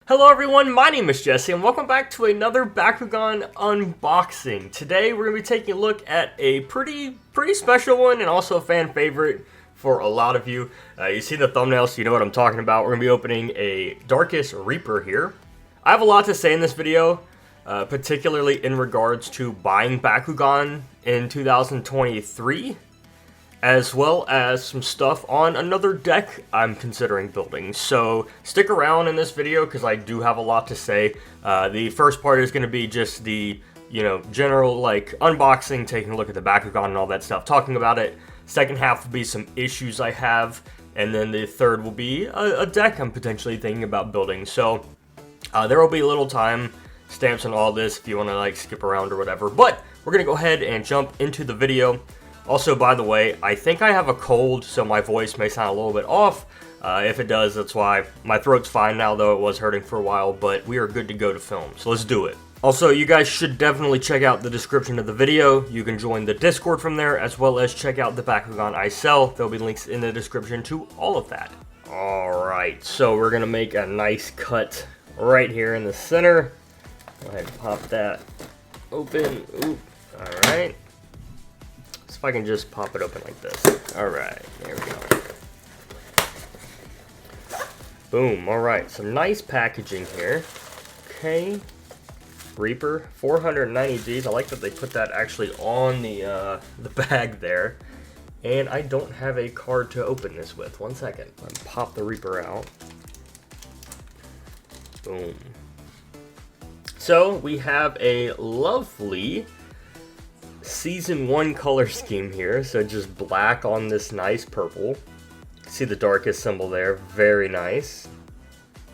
Hello everyone, my name is Jesse and welcome back to another Bakugan unboxing. Today we're going to be taking a look at a pretty special one and also a fan favorite for a lot of you. You see the thumbnail so you know what I'm talking about. We're going to be opening a Darkus Reaper here. I have a lot to say in this video, particularly in regards to buying Bakugan in 2023. As well as some stuff on another deck I'm considering building. So stick around in this video because I do have a lot to say. The first part is going to be just the, general unboxing, taking a look at the Bakugan and all that stuff, talking about it. Second half will be some issues I have, and then the third will be a deck I'm potentially thinking about building. So there will be a little time stamps and all this if you want to skip around or whatever. But we're going to go ahead and jump into the video. Also, by the way, I think I have a cold, so my voice may sound a little bit off. If it does, that's why. My throat's fine now, though it was hurting for a while, but we are good to go to film, so let's do it. Also, you guys should definitely check out the description of the video. You can join the Discord from there, as well as check out the Bakugan I sell. There'll be links in the description to all of that. Alright, so we're going to make a nice cut right here in the center. Go ahead and pop that open. Ooh, alright. If I can just pop it open like this. Alright, there we go. Boom, alright, some nice packaging here. Okay. Reaper, 490 Gs. I like that they put that actually on the bag there. And I don't have a card to open this with. One second. Let's pop the Reaper out. Boom. So, we have a lovely Season 1 color scheme here, so just black on this nice purple. See the Darkus symbol there, very nice.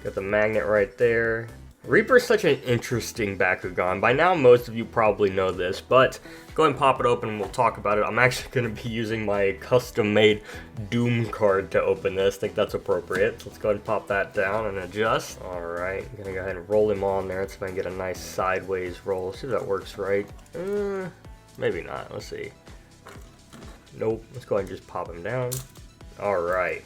Got the magnet right there. Reaper is such an interesting Bakugan. By now most of you probably know this, but go ahead and pop it open and we'll talk about it. I'm actually going to be using my custom-made Doom card to open this. I think that's appropriate. So let's go ahead and pop that down and adjust. Alright, I'm going to go ahead and roll him on there so I can get a nice sideways roll. See if that works right. Maybe not. Let's see. Nope. Let's go ahead and just pop him down. Alright.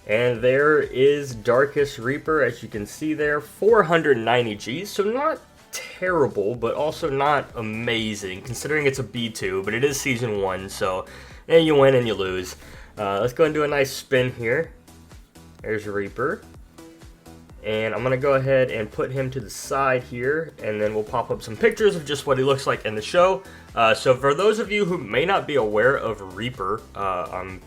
And there is Darkus Reaper, as you can see there. 490 Gs. So not terrible, but also not amazing, considering it's a B2, but it is Season 1, so you win and you lose. Let's go ahead and do a nice spin here. There's Reaper. And I'm going to go ahead and put him to the side here, and then we'll pop up some pictures of just what he looks like in the show. So for those of you who may not be aware of Reaper, I'm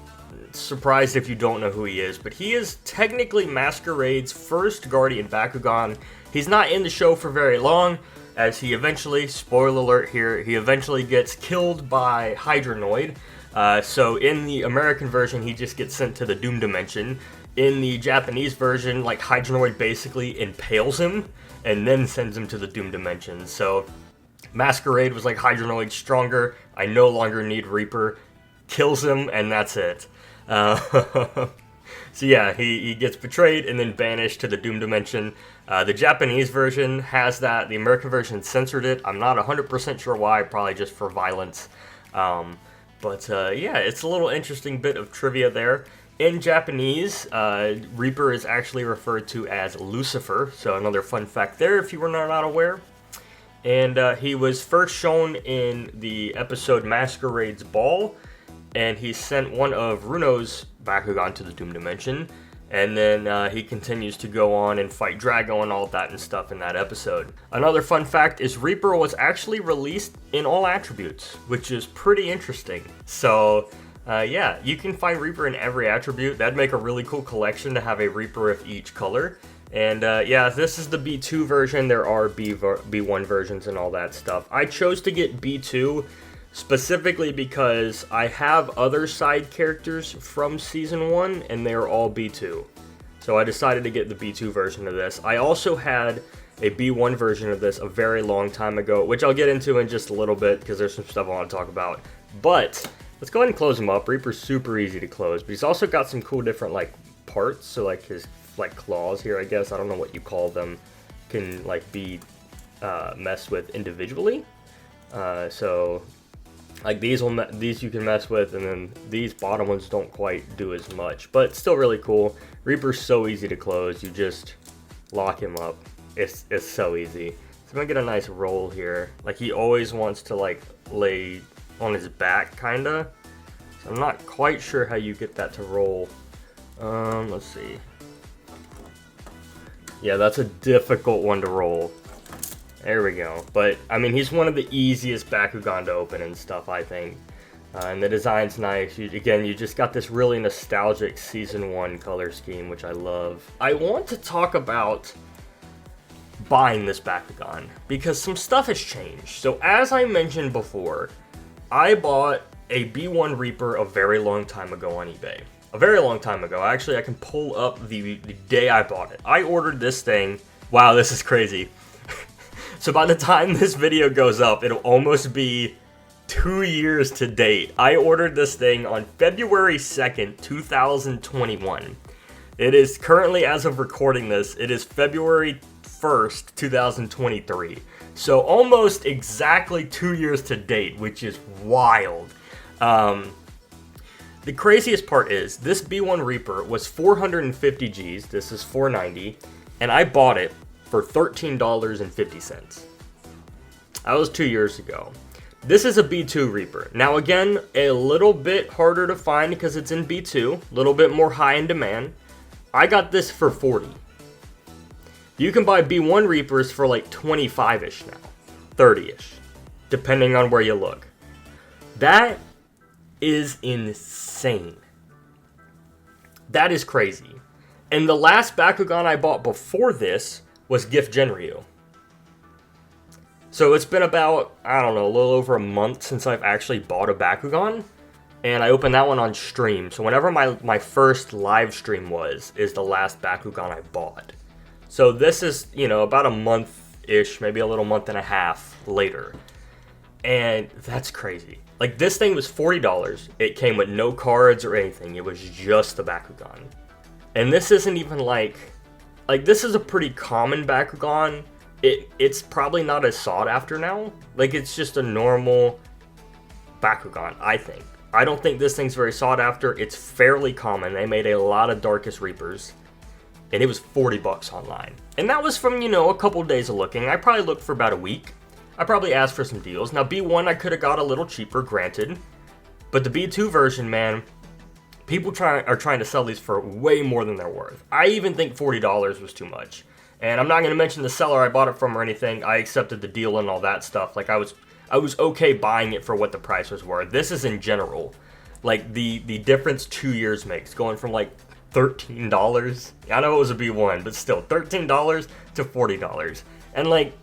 surprised if you don't know who he is, but he is technically Masquerade's first Guardian Bakugan. He's not in the show for very long, as he eventually, spoiler alert here, he eventually gets killed by Hydronoid. So in the American version, he just gets sent to the Doom Dimension. In the Japanese version, Hydronoid basically impales him and then sends him to the Doom Dimension. So Masquerade was like, Hydronoid stronger, I no longer need Reaper, kills him, and that's it. So yeah, he gets betrayed and then banished to the Doom Dimension. The Japanese version has that, the American version censored it. I'm not 100% sure why, probably just for violence. But yeah, it's a little interesting bit of trivia there. In Japanese, Reaper is actually referred to as Lucifer, so another fun fact there if you were not aware. And he was first shown in the episode Masquerade's Ball, and he sent one of Runo's Bakugan to the Doom Dimension, and then he continues to go on and fight Drago and all that and stuff in that episode. Another fun fact is Reaper was actually released in all attributes, which is pretty interesting. So yeah, you can find Reaper in every attribute. That'd make a really cool collection to have a Reaper of each color. And yeah, this is the B2 version. There are B1 versions and all that stuff. I chose to get B2 specifically because I have other side characters from Season 1, and they're all B2. So I decided to get the B2 version of this. I also had a B1 version of this a very long time ago, which I'll get into in just a little bit because there's some stuff I want to talk about. But let's go ahead and close him up. Reaper's super easy to close, but he's also got some cool different parts. So his claws here, I guess, I don't know what you call them, can be messed with individually. So these you can mess with, and then these bottom ones don't quite do as much, but still really cool. Reaper's so easy to close. You just lock him up. It's so easy. So I'm gonna get a nice roll here. Like, he always wants to like lay on his back, kinda. So I'm not quite sure how you get that to roll. Let's see. Yeah, that's a difficult one to roll. There we go. But, I mean, he's one of the easiest Bakugan to open and stuff, I think. And the design's nice. Again, you just got this really nostalgic Season 1 color scheme, which I love. I want to talk about buying this Bakugan, because some stuff has changed. So, as I mentioned before, I bought a B1 Reaper a very long time ago on eBay. A very long time ago. Actually, I can pull up the day I bought it. I ordered this thing. Wow, this is crazy. So by the time this video goes up, it'll almost be 2 years to date. I ordered this thing on February 2nd, 2021. It is currently, as of recording this, it is February 1st, 2023. So almost exactly 2 years to date, which is wild. The craziest part is, this B1 Reaper was 450 Gs, this is 490, and I bought it for $13.50. That was 2 years ago. This is a B2 Reaper. Now again, a little bit harder to find because it's in B2, a little bit more high in demand. I got this for 40. You can buy B1 Reapers for like 25-ish now, 30-ish, depending on where you look. That is insane. That is crazy. And the last Bakugan I bought before this was Gift Genryu. So it's been about, I don't know, a little over a month since I've actually bought a Bakugan. And I opened that one on stream. So whenever my first live stream is the last Bakugan I bought. So this is, you know, about a month-ish, maybe a little month and a half later. And that's crazy. Like, this thing was $40. It came with no cards or anything. It was just the Bakugan. And this isn't even like this is a pretty common Bakugan. It's probably not as sought after now. Like, it's just a normal Bakugan, I think. I don't think this thing's very sought after. It's fairly common. They made a lot of Darkus Reapers. And it was $40 online. And that was from, you know, a couple days of looking. I probably looked for about a week. I probably asked for some deals. Now, B1 I could have got a little cheaper, granted. But the B2 version, man, people are trying to sell these for way more than they're worth. I even think $40 was too much. And I'm not going to mention the seller I bought it from or anything. I accepted the deal and all that stuff. Like, I was okay buying it for what the price was worth. This is in general. Like, the difference 2 years makes, going from like $13. I know it was a B1, but still, $13 to $40. And like,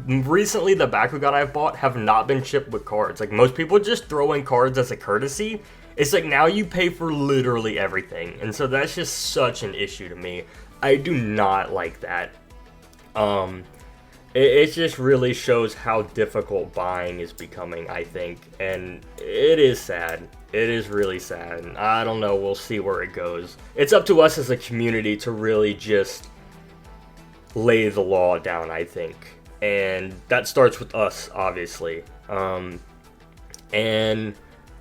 recently the Bakugan I've bought have not been shipped with cards. Like, most people just throw in cards as a courtesy. It's like, now you pay for literally everything. And so that's just such an issue to me. I do not like that. It just really shows how difficult buying is becoming, I think. And it is sad. It is really sad. And I don't know, we'll see where it goes. It's up to us as a community to really just lay the law down, I think. And that starts with us, obviously. And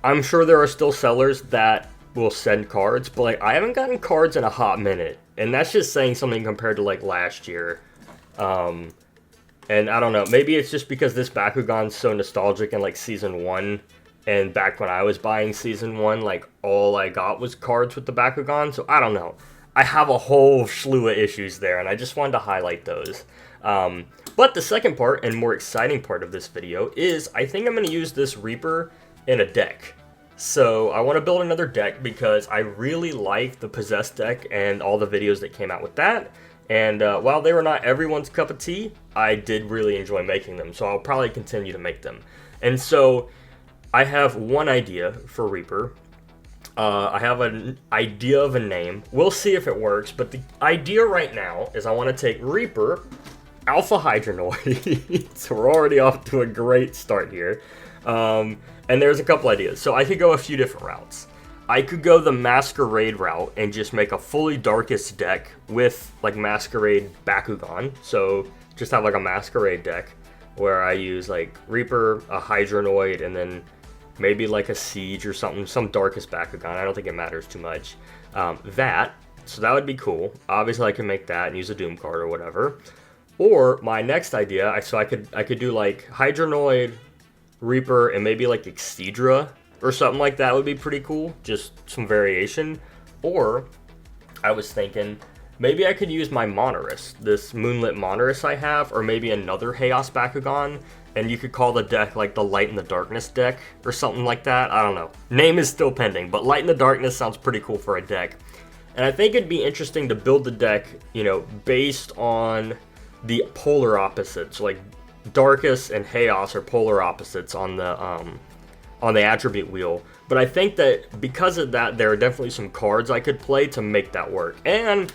I'm sure there are still sellers that will send cards, but like, I haven't gotten cards in a hot minute. And that's just saying something compared to like last year. And I don't know, maybe it's just because this Bakugan's so nostalgic in like Season 1. And back when I was buying Season 1, like, all I got was cards with the Bakugan. So I don't know. I have a whole slew of issues there, and I just wanted to highlight those. But the second part, and more exciting part of this video, is I think I'm going to use this Reaper in a deck. So I want to build another deck because I really like the Possessed deck and all the videos that came out with that. And while they were not everyone's cup of tea, I did really enjoy making them. So I'll probably continue to make them. And so I have one idea for Reaper. I have an idea of a name. We'll see if it works. But the idea right now is I want to take Reaper, Alpha Hydronoid. So we're already off to a great start here. And there's a couple ideas. So I could go a few different routes. I could go the Masquerade route and just make a fully Darkus deck with like Masquerade Bakugan. So just have like a Masquerade deck where I use like Reaper, a Hydronoid, and then maybe like a Siege or something, some Darkus Bakugan. I don't think it matters too much. That, So that would be cool. Obviously, I can make that and use a Doom card or whatever. Or my next idea, so I could do like Hydronoid, Reaper, and maybe like Exedra or something like that would be pretty cool. Just some variation. Or I was thinking maybe I could use my Monorus, this Moonlit Monorus I have, or maybe another Chaos Bakugan, and you could call the deck like the Light in the Darkness deck or something like that. I don't know. Name is still pending, but Light in the Darkness sounds pretty cool for a deck. And I think it'd be interesting to build the deck, you know, based on the polar opposites. Like Darkus and Chaos are polar opposites on the attribute wheel. But I think that because of that, there are definitely some cards I could play to make that work. And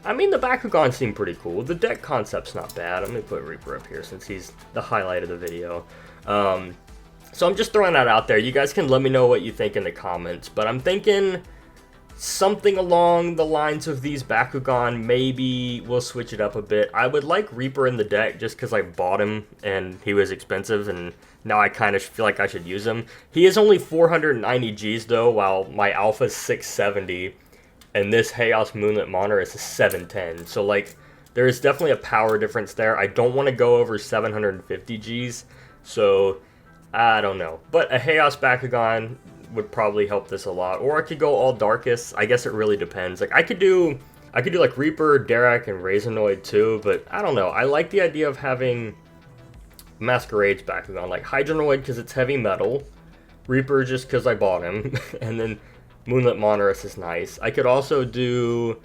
I mean, the Bakugan seem pretty cool. The deck concept's not bad. I'm going to put Reaper up here since he's the highlight of the video. So I'm just throwing that out there. You guys can let me know what you think in the comments. But I'm thinking something along the lines of these Bakugan. Maybe we'll switch it up a bit. I would like Reaper in the deck just because I bought him and he was expensive. And now I kind of feel like I should use him. He is only 490 Gs though, while my Alpha is 670. And this Chaos Moonlit Monorus is 710. So, like, there is definitely a power difference there. I don't want to go over 750 Gs. So, I don't know. But a Chaos Bakugan would probably help this a lot. Or I could go all Darkus. I guess it really depends. Like, I could do like Reaper, Derek, and Razonoid too. But, I don't know. I like the idea of having Masquerade's Bakugan. Like, Hydronoid because it's heavy metal. Reaper just because I bought him. And then Moonlit Monorus is nice. I could also do,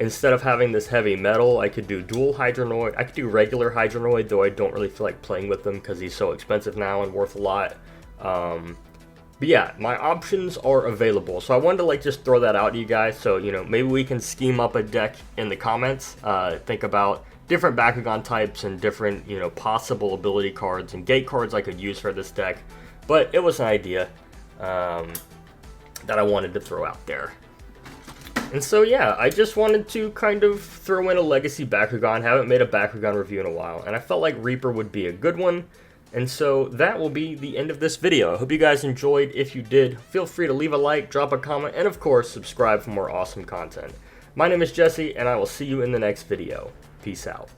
instead of having this heavy metal, I could do dual Hydronoid. I could do regular Hydronoid, though I don't really feel like playing with them because he's so expensive now and worth a lot. But yeah, my options are available. So I wanted to like just throw that out to you guys. So, you know, maybe we can scheme up a deck in the comments. Think about different Bakugan types and different, you know, possible ability cards and gate cards I could use for this deck. But it was an idea that I wanted to throw out there. And so yeah, I just wanted to kind of throw in a legacy Bakugan. Haven't made a Bakugan review in a while, and I felt like Reaper would be a good one. And so that will be the end of this video. I hope you guys enjoyed. If you did, feel free to leave a like, drop a comment, and of course, subscribe for more awesome content. My name is Jesse, and I will see you in the next video. Peace out.